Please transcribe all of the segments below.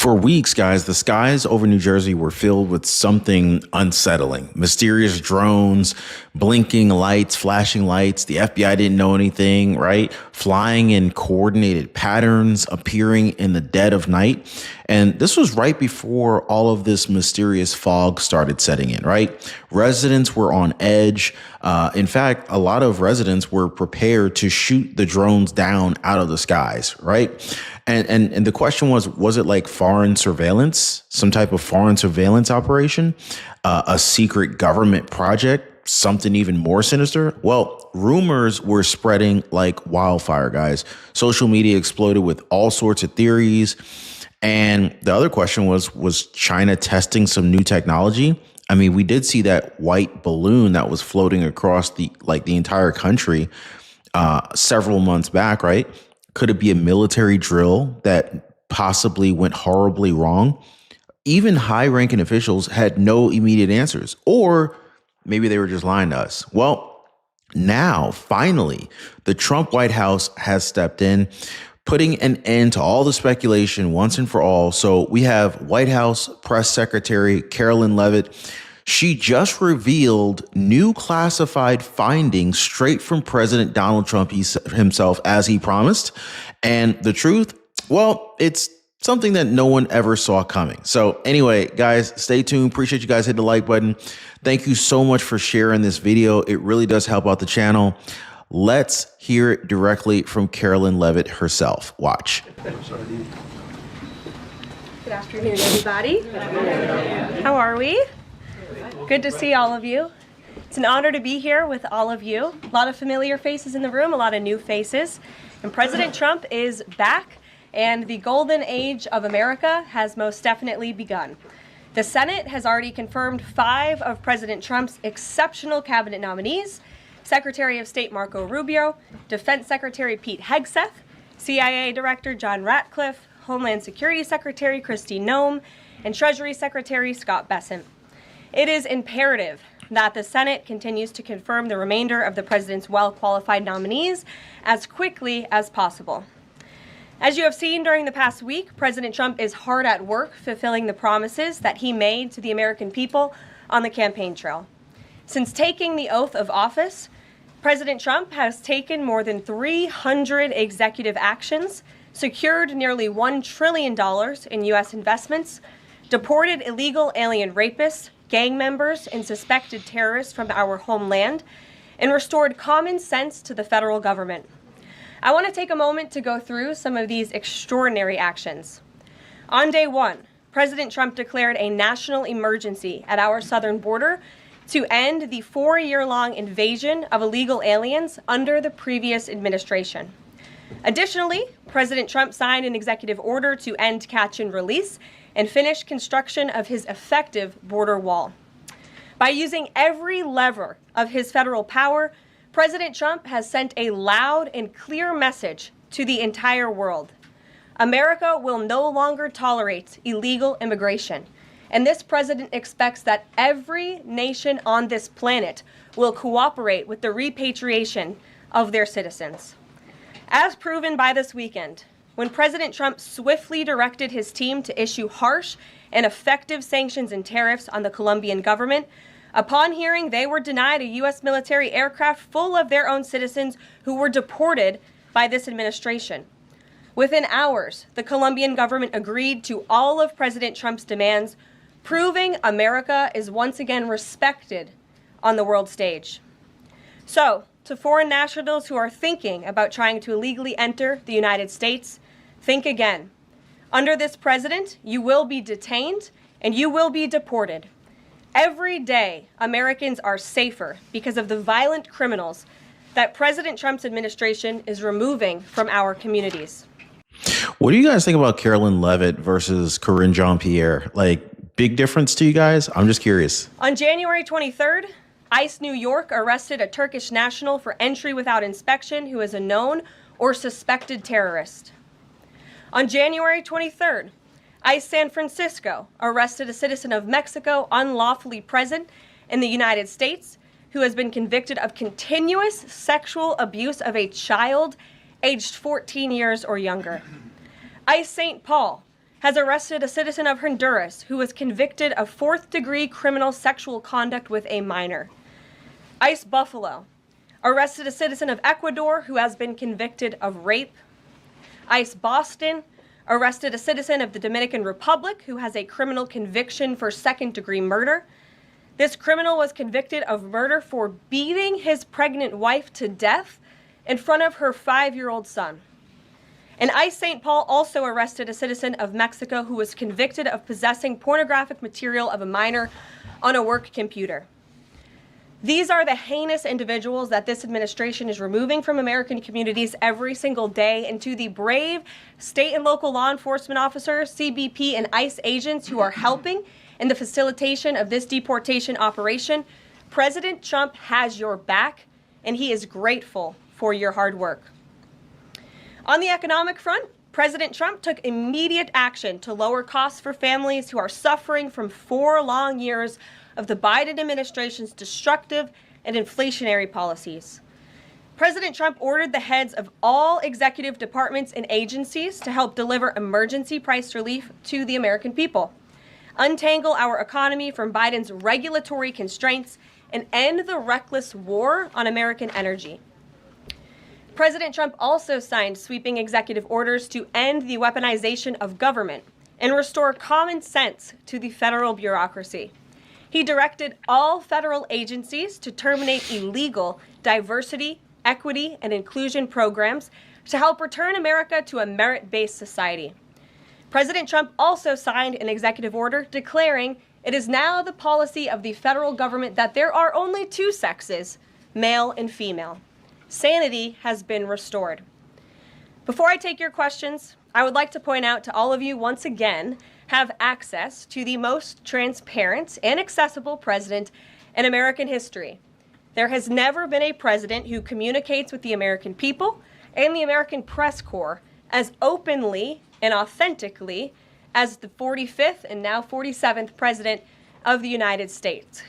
For weeks, guys, the skies over New Jersey were filled with something unsettling. Mysterious drones, blinking lights, flashing lights. The FBI didn't know anything, right? Flying in coordinated patterns, appearing in the dead of night. And this was right before all of this mysterious fog started setting in, right? Residents were on edge. In fact, a lot of residents were prepared to shoot the drones down out of the skies, right? And the question was it like foreign surveillance, some type of foreign surveillance operation, a secret government project, something even more sinister? Well, rumors were spreading like wildfire, guys. Social media exploded with all sorts of theories. And the other question was China testing some new technology? I mean, we did see that white balloon that was floating across the entire country several months back, right? Could it be a military drill that possibly went horribly wrong? Even high-ranking officials had no immediate answers, or maybe they were just lying to us. Well, now, finally, the Trump White House has stepped in, putting an end to all the speculation once and for all. So we have White House Press Secretary Carolyn Leavitt. She just revealed new classified findings straight from President Donald Trump himself, as he promised. And the truth, well, it's something that no one ever saw coming. So anyway, guys, stay tuned. Appreciate you guys hitting the like button. Thank you so much for sharing this video. It really does help out the channel. Let's hear it directly from Carolyn Leavitt herself. Watch. Good afternoon, everybody. How are we? Good to see all of you. It's an honor to be here with all of you. A lot of familiar faces in the room, a lot of new faces. And President Trump is back, and the golden age of America has most definitely begun. The Senate has already confirmed 5 of President Trump's exceptional cabinet nominees: Secretary of State Marco Rubio, Defense Secretary Pete Hegseth, CIA Director John Ratcliffe, Homeland Security Secretary Kristi Noem, and Treasury Secretary Scott Bessent. It is imperative that the Senate continues to confirm the remainder of the president's well-qualified nominees as quickly as possible. As you have seen during the past week, President Trump is hard at work fulfilling the promises that he made to the American people on the campaign trail. Since taking the oath of office, President Trump has taken more than 300 executive actions, secured nearly $1 trillion in U.S. investments, deported illegal alien rapists, gang members, and suspected terrorists from our homeland, and restored common sense to the federal government. I want to take a moment to go through some of these extraordinary actions. On day 1, President Trump declared a national emergency at our southern border to end the 4-year-long invasion of illegal aliens under the previous administration. Additionally, President Trump signed an executive order to end catch and release and finish construction of his effective border wall. By using every lever of his federal power, President Trump has sent a loud and clear message to the entire world. America will no longer tolerate illegal immigration, and this president expects that every nation on this planet will cooperate with the repatriation of their citizens. As proven by this weekend, when President Trump swiftly directed his team to issue harsh and effective sanctions and tariffs on the Colombian government, upon hearing they were denied a U.S. military aircraft full of their own citizens who were deported by this administration. Within hours, the Colombian government agreed to all of President Trump's demands, proving America is once again respected on the world stage. So, to foreign nationals who are thinking about trying to illegally enter the United States, think again. Under this president, you will be detained and you will be deported. Every day, Americans are safer because of the violent criminals that President Trump's administration is removing from our communities. What do you guys think about Carolyn Leavitt versus Karine Jean-Pierre? Like, big difference to you guys? I'm just curious. On January 23rd, ICE New York arrested a Turkish national for entry without inspection who is a known or suspected terrorist. On January 23rd, ICE San Francisco arrested a citizen of Mexico unlawfully present in the United States who has been convicted of continuous sexual abuse of a child aged 14 years or younger. ICE St. Paul has arrested a citizen of Honduras who was convicted of fourth-degree criminal sexual conduct with a minor. ICE Buffalo arrested a citizen of Ecuador who has been convicted of rape. ICE Boston arrested a citizen of the Dominican Republic who has a criminal conviction for second-degree murder. This criminal was convicted of murder for beating his pregnant wife to death in front of her 5-year-old son. And ICE St. Paul also arrested a citizen of Mexico who was convicted of possessing pornographic material of a minor on a work computer. These are the heinous individuals that this administration is removing from American communities every single day, and to the brave state and local law enforcement officers, CBP, and ICE agents who are helping in the facilitation of this deportation operation, President Trump has your back, and he is grateful for your hard work. On the economic front, President Trump took immediate action to lower costs for families who are suffering from 4 long years of the Biden administration's destructive and inflationary policies. President Trump ordered the heads of all executive departments and agencies to help deliver emergency price relief to the American people, untangle our economy from Biden's regulatory constraints, and end the reckless war on American energy. President Trump also signed sweeping executive orders to end the weaponization of government and restore common sense to the federal bureaucracy. He directed all federal agencies to terminate illegal diversity, equity, and inclusion programs to help return America to a merit-based society. President Trump also signed an executive order declaring it is now the policy of the federal government that there are only 2 sexes, male and female. Sanity has been restored. Before I take your questions, I would like to point out to all of you once again have access to the most transparent and accessible president in American history. There has never been a president who communicates with the American people and the American press corps as openly and authentically as the 45th and now 47th president of the United States.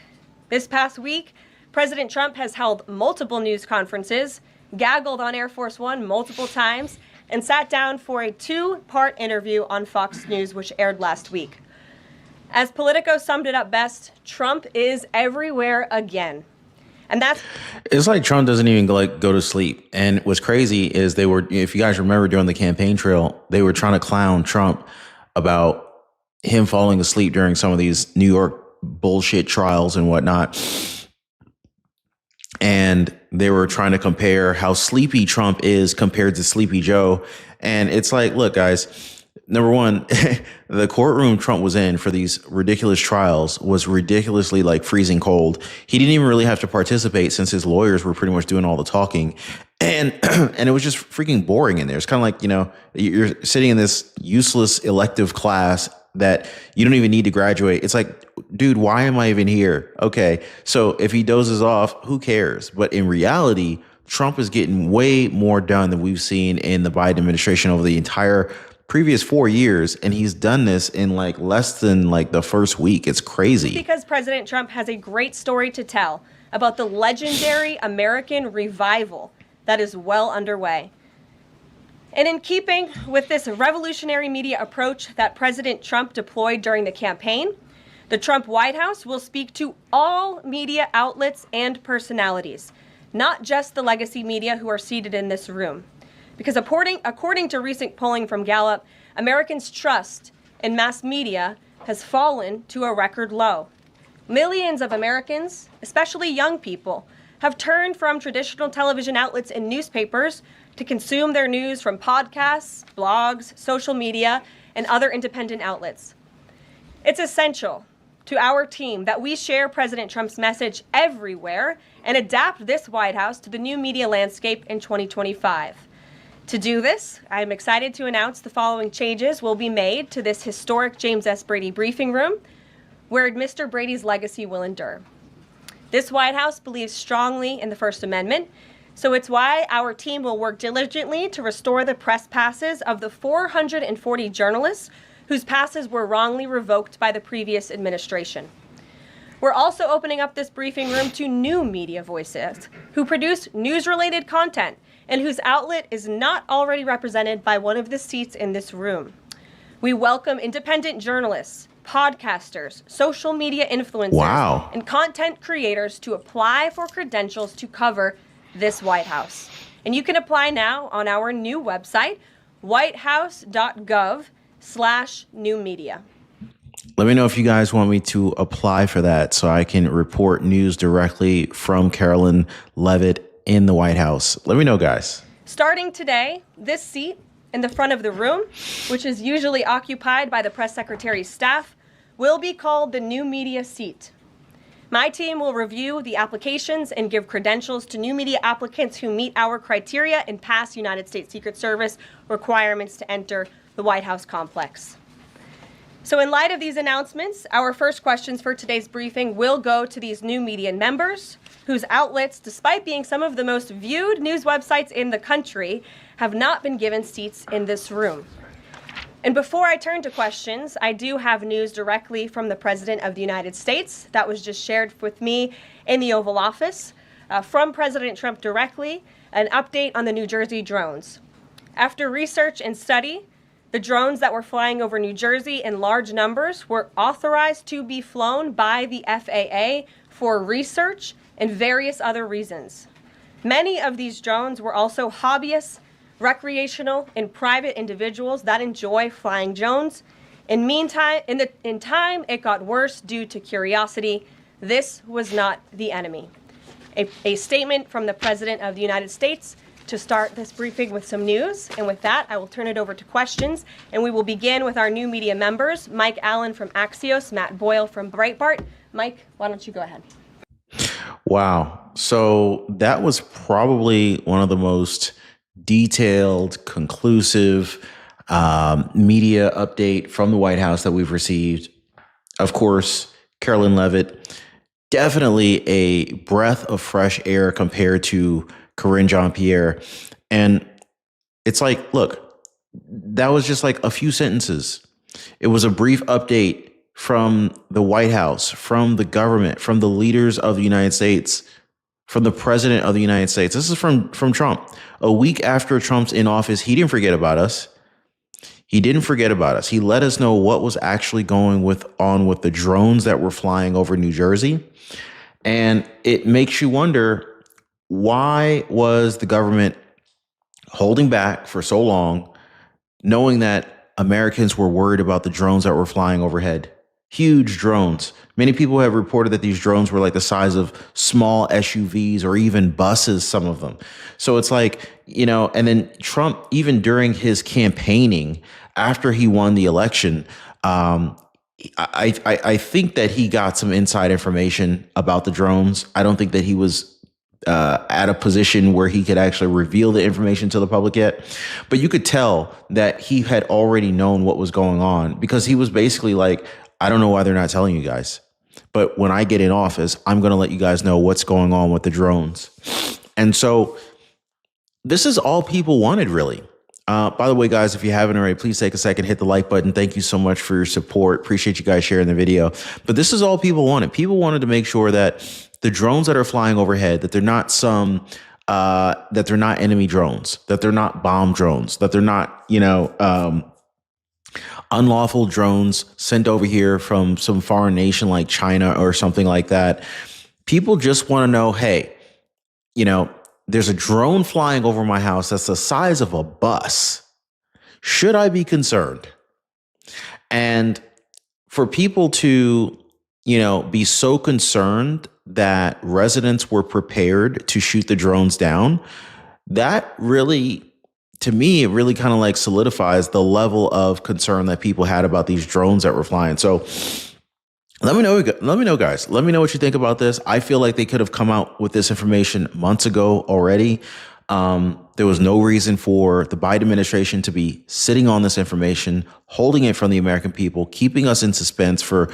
This past week, President Trump has held multiple news conferences, gaggled on Air Force One multiple times, and sat down for a 2-part interview on Fox News, which aired last week. As Politico summed it up best, Trump is everywhere again. And it's like Trump doesn't even go to sleep. And what's crazy is they were, if you guys remember during the campaign trail, they were trying to clown Trump about him falling asleep during some of these New York bullshit trials and whatnot. And they were trying to compare how sleepy Trump is compared to Sleepy Joe. And it's like, look, guys, number one, the courtroom Trump was in for these ridiculous trials was ridiculously like freezing cold. He didn't even really have to participate since his lawyers were pretty much doing all the talking. And and it was just freaking boring in there. It's kind of like, you know, you're sitting in this useless elective class that you don't even need to graduate. It's like, dude, why am I even here? Okay, so if he dozes off, who cares? But in reality, Trump is getting way more done than we've seen in the Biden administration over the entire previous 4 years. And he's done this in like less than like the first week. It's crazy. Because President Trump has a great story to tell about the legendary American revival that is well underway. And in keeping with this revolutionary media approach that President Trump deployed during the campaign, the Trump White House will speak to all media outlets and personalities, not just the legacy media who are seated in this room. Because according to recent polling from Gallup, Americans' trust in mass media has fallen to a record low. Millions of Americans, especially young people, have turned from traditional television outlets and newspapers to consume their news from podcasts, blogs, social media, and other independent outlets. It's essential to our team that we share President Trump's message everywhere and adapt this White House to the new media landscape in 2025. To do this, I'm excited to announce the following changes will be made to this historic James S. Brady briefing room, where Mr. Brady's legacy will endure. This White House believes strongly in the First Amendment, so it's why our team will work diligently to restore the press passes of the 440 journalists whose passes were wrongly revoked by the previous administration. We're also opening up this briefing room to new media voices who produce news-related content and whose outlet is not already represented by one of the seats in this room. We welcome independent journalists, podcasters, social media influencers, Wow. and content creators to apply for credentials to cover this White House. And you can apply now on our new website, whitehouse.gov/new media. Let me know if you guys want me to apply for that so I can report news directly from Carolyn Levitt in the White House. Let me know, guys. Starting today, this seat in the front of the room, which is usually occupied by the press secretary's staff, will be called the new media seat. My team will review the applications and give credentials to new media applicants who meet our criteria and pass United States Secret Service requirements to enter the White House complex. So in light of these announcements, our first questions for today's briefing will go to these new media members whose outlets, despite being some of the most viewed news websites in the country, have not been given seats in this room. And before I turn to questions, I do have news directly from the President of the United States that was just shared with me in the Oval Office. From President Trump directly, an update on the New Jersey drones. After research and study, the drones that were flying over New Jersey in large numbers were authorized to be flown by the FAA for research and various other reasons. Many of these drones were also hobbyists, recreational, and private individuals that enjoy flying drones. In time, it got worse due to curiosity. This was not the enemy. A statement from the President of the United States to start this briefing with some news. And with that, I will turn it over to questions. And we will begin with our new media members, Mike Allen from Axios, Matt Boyle from Breitbart. Mike, why don't you go ahead? Wow. So that was probably one of the most detailed, conclusive media update from the White House that we've received. Of course, Carolyn Levitt, definitely a breath of fresh air compared to Karine Jean-Pierre. And it's like, look, that was just like a few sentences. It was a brief update from the White House, from the government, from the leaders of the United States, from the president of the United States. This is from Trump. A week after Trump's in office, he didn't forget about us. He didn't forget about us. He let us know what was actually going on with the drones that were flying over New Jersey. And it makes you wonder, why was the government holding back for so long, knowing that Americans were worried about the drones that were flying overhead? Huge drones. Many people have reported that these drones were like the size of small SUVs or even buses, some of them. So it's like, and then Trump, even during his campaigning, after he won the election, I think that he got some inside information about the drones. I don't think that he was at a position where he could actually reveal the information to the public yet. But you could tell that he had already known what was going on, because he was basically like, I don't know why they're not telling you guys, but when I get in office, I'm going to let you guys know what's going on with the drones. And so this is all people wanted, really. By the way, guys, if you haven't already, please take a second, hit the like button. Thank you so much for your support. Appreciate you guys sharing the video. But this is all people wanted. People wanted to make sure that the drones that are flying overhead, that they're not that they're not enemy drones, that they're not bomb drones, that they're not, unlawful drones sent over here from some foreign nation like China or something like that. People just want to know, hey, there's a drone flying over my house that's the size of a bus. Should I be concerned? And for people to, be so concerned that residents were prepared to shoot the drones down, that really, to me, it really kind of like solidifies the level of concern that people had about these drones that were flying. So let me know, guys. Let me know what you think about this. I feel like they could have come out with this information months ago already. There was no reason for the Biden administration to be sitting on this information, holding it from the American people, keeping us in suspense for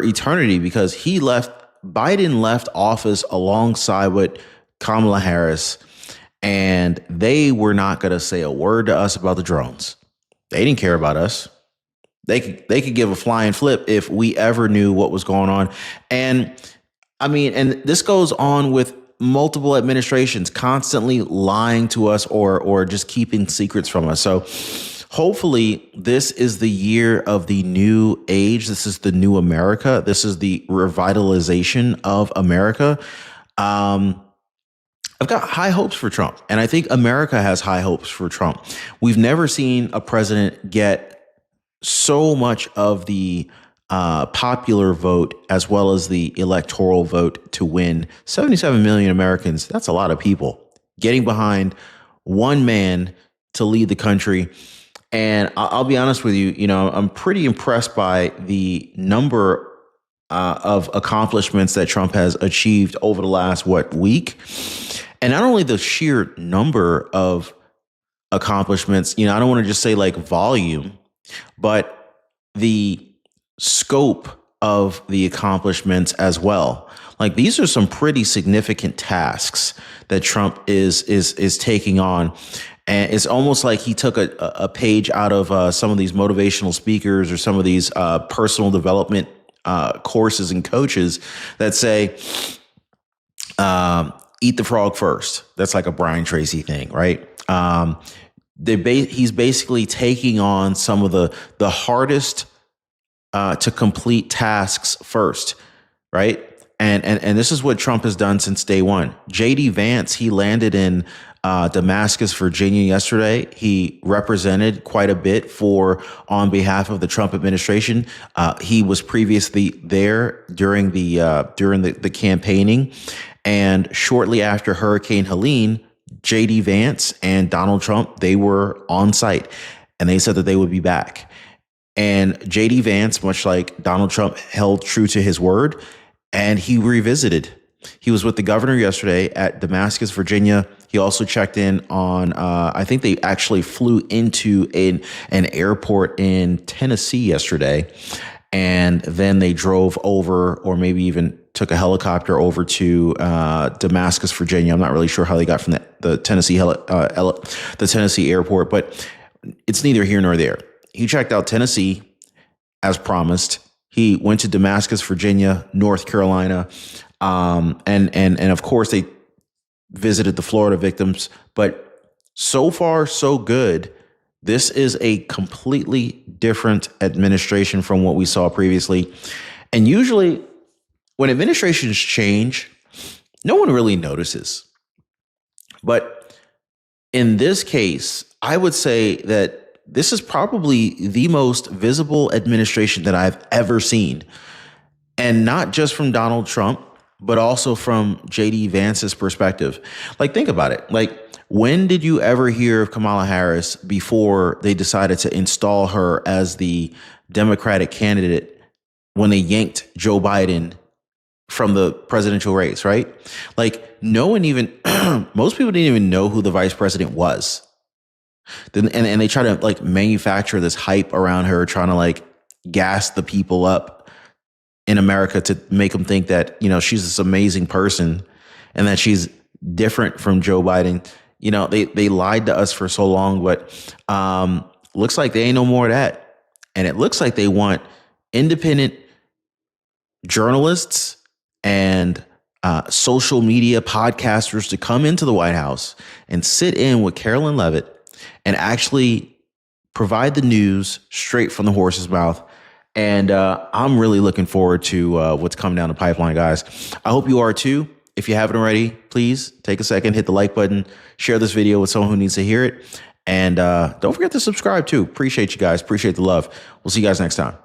eternity, because Biden left office alongside with Kamala Harris, and they were not going to say a word to us about the drones. They didn't care about us. They could give a flying flip if we ever knew what was going on. And I mean, and this goes on with multiple administrations constantly lying to us or just keeping secrets from us. So hopefully this is the year of the new age. This is the new America. This is the revitalization of America. I've got high hopes for Trump, and I think America has high hopes for Trump. We've never seen a president get so much of the popular vote as well as the electoral vote to win. 77 million Americans, that's a lot of people getting behind one man to lead the country. And I'll be honest with you, I'm pretty impressed by the number of accomplishments that Trump has achieved over the last, week. And not only the sheer number of accomplishments, I don't want to just say like volume, but the scope of the accomplishments as well. Like these are some pretty significant tasks that Trump is taking on. And it's almost like he took a page out of some of these motivational speakers or some of these personal development courses and coaches that say, eat the frog first. That's like a Brian Tracy thing, right? He's basically taking on some of the hardest to complete tasks first, right? And this is what Trump has done since day one. J.D. Vance, he landed in Damascus, Virginia yesterday. He represented quite a bit on behalf of the Trump administration. He was previously there during the campaigning, and shortly after Hurricane Helene, J.D. Vance and Donald Trump, they were on site, and they said that they would be back. And J.D. Vance, much like Donald Trump, held true to his word, and he revisited. He was with the governor yesterday at Damascus, Virginia. He also checked in on, I think they actually flew into an airport in Tennessee yesterday. And then they drove over, or maybe even took a helicopter over to Damascus, Virginia. I'm not really sure how they got from the Tennessee airport, but it's neither here nor there. He checked out Tennessee as promised. He went to Damascus, Virginia, North Carolina, and of course they visited the Florida victims. But so far, so good. This is a completely different administration from what we saw previously. And usually when administrations change, no one really notices. But in this case, I would say that this is probably the most visible administration that I've ever seen. And not just from Donald Trump, but also from J.D. Vance's perspective. Like, think about it. Like, when did you ever hear of Kamala Harris before they decided to install her as the Democratic candidate when they yanked Joe Biden from the presidential race, right? Like, no one even, most people didn't even know who the vice president was. And they try to like manufacture this hype around her, trying to like gas the people up in America to make them think that, she's this amazing person and that she's different from Joe Biden. They lied to us for so long, but looks like they ain't no more of that. And it looks like they want independent journalists and social media podcasters to come into the White House and sit in with Carolyn Levitt and actually provide the news straight from the horse's mouth. And I'm really looking forward to what's coming down the pipeline, guys. I hope you are too. If you haven't already, please take a second, hit the like button, share this video with someone who needs to hear it. And don't forget to subscribe too. Appreciate you guys. Appreciate the love. We'll see you guys next time.